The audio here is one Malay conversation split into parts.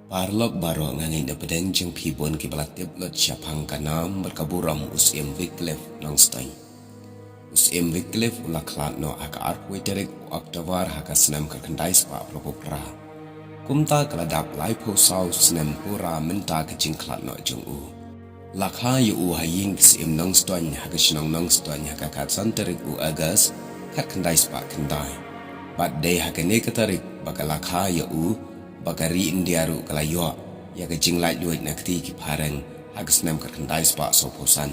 Parlok baro ngangin da pedeng jeng pibon ki balatip lot syapang kanam berkaburam usim Wycliffe nongstoy. Usim Wycliffe ula klat no haka arpwe terik oktavar haka senam kerkendai spa propopra. Kumta keladap laipo sau senam pura menta kecing klat no jeng u. Lakha yu u haying usim nongstoy haka sinong nongstoy haka kat santerik u agas kat kendai spa kendai. Bat day haka nekatarik baka lakha yu u bakari indiaru kalayo ya kecing light duit nakti ki pareng hagas nam kerkendai spa soposan.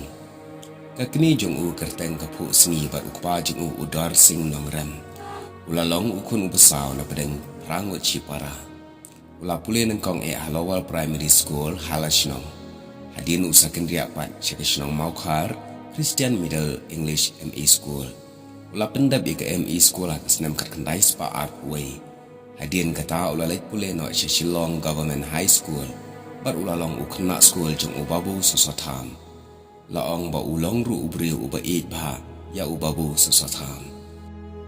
Kakini jong u kerteng kapu seni bat ukpa jeng u udar sing nongrem. Ulalong ukun ubesau na pedeng perangut cipara. Ula pule nengkong halawal primary school halasnong. Hadin u secondary apat syakasnong maukar Christian Middle English ME School. Ula pendap ke ME School hagas nam kerkendai spa artway. Hadin kata ulalait pule no Shillong Government High School, bar ulalong ukna school jong ubabu sosotam. Laong ba ulong ru ubri uba eid ba ya ubabu sosotam.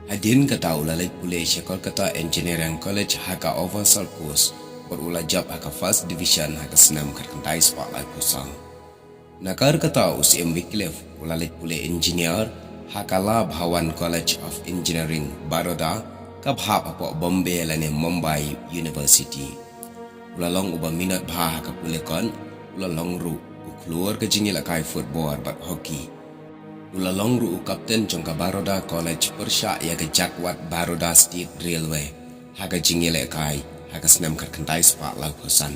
Hadin kata ulalait pule Syakol kata Engineering College haka overall course, bar ulajab haka first division haka senam kerkentai spotlight pusang. Nakar kata usim Wycliffe ulalait pule engineer haka la Bhawan College of Engineering Baroda kabhap apo Bombay lane Mumbai University. Ulalong uba minat bha ka pulekon, ulalong ru ukluar ke jingil akai football bat hockey. Ulalong ru kapten jong ka Baroda College Persha ya ke Jakwat Baroda State Railway. Haga jingil akai haga senam kerkentai spa lau kosan.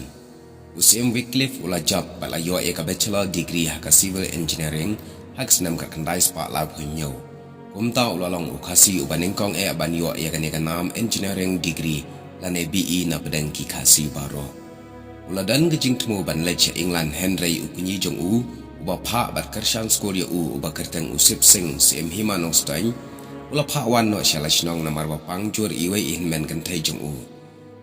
Usim Wycliffe ula job bat layo ya ka bachelor degree haga civil engineering haga senam kerkentai spa lau punyo. Kumta ulalong ukasi ubaningkong banyo ya kanam engineering degree lane BE na pedang ki kasi baro. Uladan gejing temu ban lech England Henry ukunyi jong u uba pa bat kersang school ya u uba kerteng usip sing sim hima nong stein ula pa wan no shalashnong na marwa pangjur iwe inmen kentai jong u.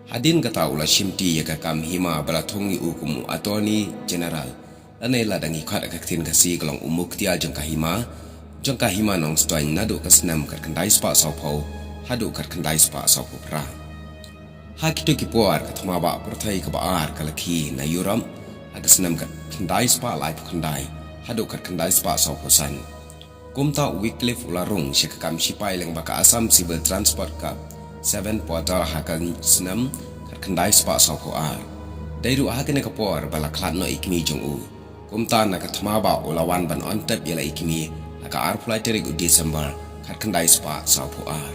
Hadin kata ula shimti ya kakam hima balatongi u kumu attorney general lane ladangi kwat kaktin kasi kelong umuktia jong kahima jong kahima nong stoy nadu kasnam kerkendai spa saupo hadu kerkendai spa saupo pra. Hakitu kipuar katmaba pertai kabaar kalaki na yuram hagasnam kerkendai spa lai kendai hadu kerkendai spa saupo san. Kumta Wycliffe ularung syakakam sipai leng baka Assam Civil Transport Cup 7 portal hakan senam kerkendai spa saupo ar. Dairu hakene kapuar bala klat no ikmi jong u. Kumta na katmaba ulawan ban ontep yala ikmi haka arpulai terik Desember kerkendai spa saupo ar.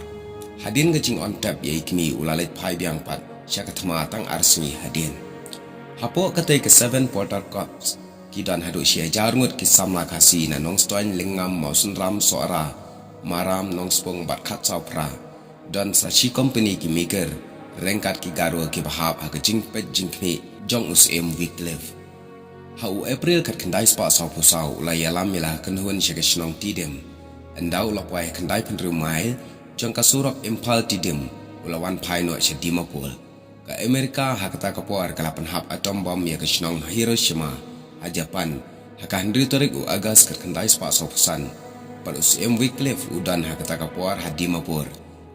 Hadin gejing on tap ya ikmi ulalit pai biang pat syakatma tang arsni hadin. Hapo katai ke 7 portal cups kidan hadu syah jarngut ki samla kasi na nong stoin lingam mausun ram soara maram nong spong bat kat saupra dan sashi company ki maker rengkat ki garu ki bahap haka jing pet jingkmi jong usim Wycliffe. Hau April kat kendai spa saupo sau layalam milah kenhuan syakashnong tidem. Endau lakwai kendai penrumai jong kasurok impal tidem ulawan paino syadimapul. Ka Amerika hakata kapuar kalapan hap atom bom ya kashnong Hiroshima a Japan haka hendri torik u agas kat kendai spa saupo san. Par usim Wycliffe udan hakata kapuar hadimapur.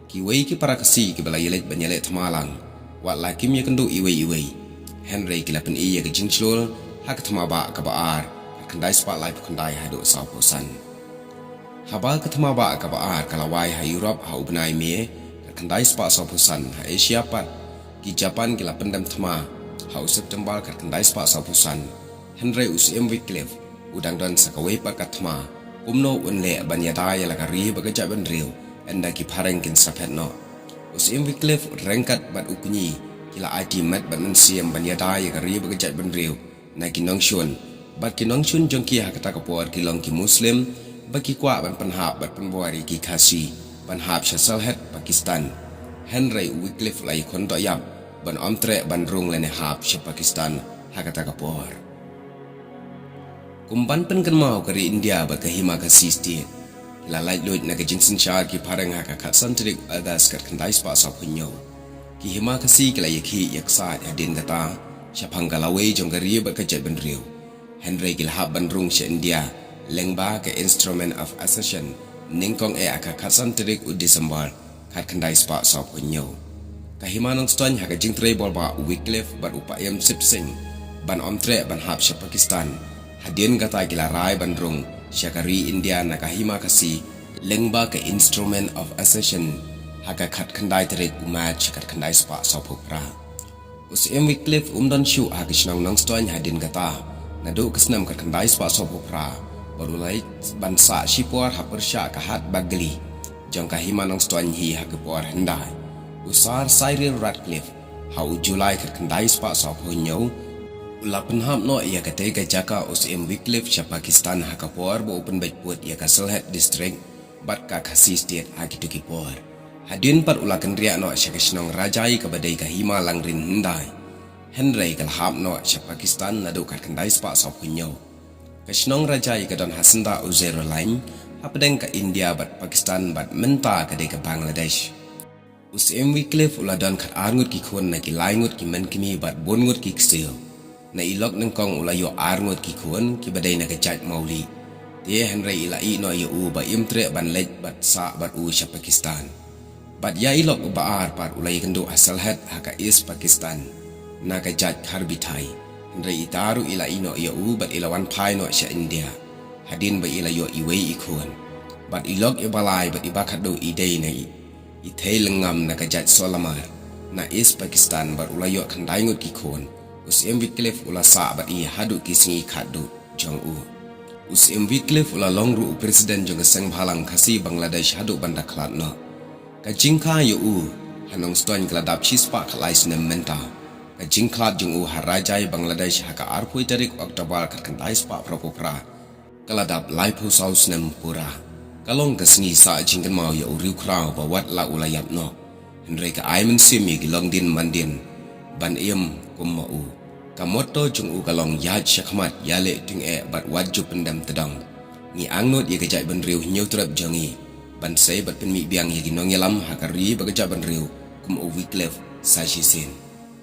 Ki wei ki para kasi ki balayelet banyalet tamalang. Wat lakim ya kendu iwei. Henry kilapan iya ke jingchlul hak temaba kabaar kendai spotlight kendai hadu sauposan. Habal ketemaba kabaar kalawai ha Europe ha ubnai me kendai spot sauposan ha Asia pat ki Japan kila pendam tema ha September kendai spot sauposan. Henry usim Wycliffe udang don sakawai pat katma umno unle banyada ya lakari bagaja benriu enda ki parengkin sapetno. Usim Wycliffe rengkat bat ukunyi kila IT mat bat mensiam banyada ya kari bagaja benriu na kinong shun bat kinong shun jong ki hakata kapuar kilong ki muslim baki kwa ban panhap bat panbuari ki kasi panhap syasalhet Pakistan. Henry Wycliffe lai konto yap ban omtre ban rung lene hap sya Pakistan hakata kapuar. Kumpan penken mau kari India bat kahima kasi state lalai loit na kajinsin syar ki pareng haka katsan terik agas kat kendai spa sa punyo ki hima kasi kila yakhi yaksa hadin kata syapang galawai jong gari berkejat benriu. Henry gilhab bandrung sya India lengba ke instrument of accession ningkong aka katsan terik u Desember kat kendai spa sa punyo. Kahimanong stone haga jing tre bol ba Wycliffe bat upayam Sip Singh ban omtre ban hap sya Pakistan hadin gata gilarai ban rung syakari India na kahima kasi lengba ke instrument of accession haga khat khandai tere umat kat khandai spa sopopra USM Wycliffe umdan shu haga shnang nang stone hadin gata nadu kesnam kat khandai spa sopopra barulai ban sa shipor hapersya kahat bagli jong kahimanong stone hi haga por handai Usar Cyril Radcliffe hau Julai kat kandai spa sa phonyo ulapan ham no ia kate ga jaka USM Wycliffe sya Pakistan hakapor bo open baik puat ia ka Sylhet district bat ka Khasi state hakitu kipor hadin par ulakan ria no sya kasnong rajai ka badai ka hima langrin hendai Henry kal ham no sya Pakistan nadu kat kandai spa sa phonyo kasnong rajai ka don Hasanda Uzair Line hapadeng ka India bat Pakistan bat menta ka de ka Bangladesh USM Wycliffe uladon kat arngut ki khun na ki laingut ki men kimi bat bongut ki kseo na ilok nang kong ulayo arngut ki khun ki badai na kajat mauli tie Henry ilai no yo u ba imtre ban lej bat sa bat u sya Pakistan bat ya ilok baar pat ulai kendu asal het haka is Pakistan na kajat karbitai Henry itaru ilai no yo u bat ilawan pai no sya India hadin ba ilayo iwei ikhun bat ilok ibalai bat ibakadu idei na Ithai lengam na kajat solamar na is Pakistan bar ulayo khandai ngut ki khon USM Wycliffe ula sa bat I hadu ki singi khadu jong u USM Wycliffe ula longru presiden jong sang bhalang khasi Bangladesh hadu banda khlat no ka jingkha yo u hanong stone kladap chispa khlai snem menta ka jingklat jong u harajai Bangladesh haka arpui tarik Oktober kat khandai spa propopra kaladap laipu saus nem pura kalong kasni sa jingkan mau ya uriu krau bawat la ulayap no Henry ka aiman simi gilong din mandin ban iem kummau kamoto jung u kalong yaj syakmat yale ting bat waju pendam tedang ni angnot ye kajai ban riu nyau trap jangi ban sei bat pen mi biang ye ginong yalam hakari bagaja ban riu kum u Wycliffe sa shisin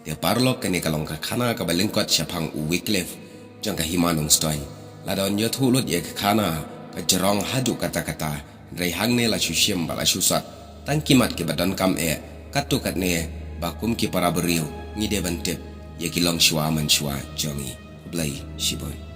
te parlok kene kalong ka khana ka balengkot syapang u Wycliffe jang ka himanong stoy ladon yo thulut ye ka khana Kajarong hadu kata-kata Rehang ne la syusyem bala syusat Tangkimat ke badan kam Katu kat ne Bakum ki para beriu Ngide bantip Ye kilong syua man syua Jongi Blai Shibon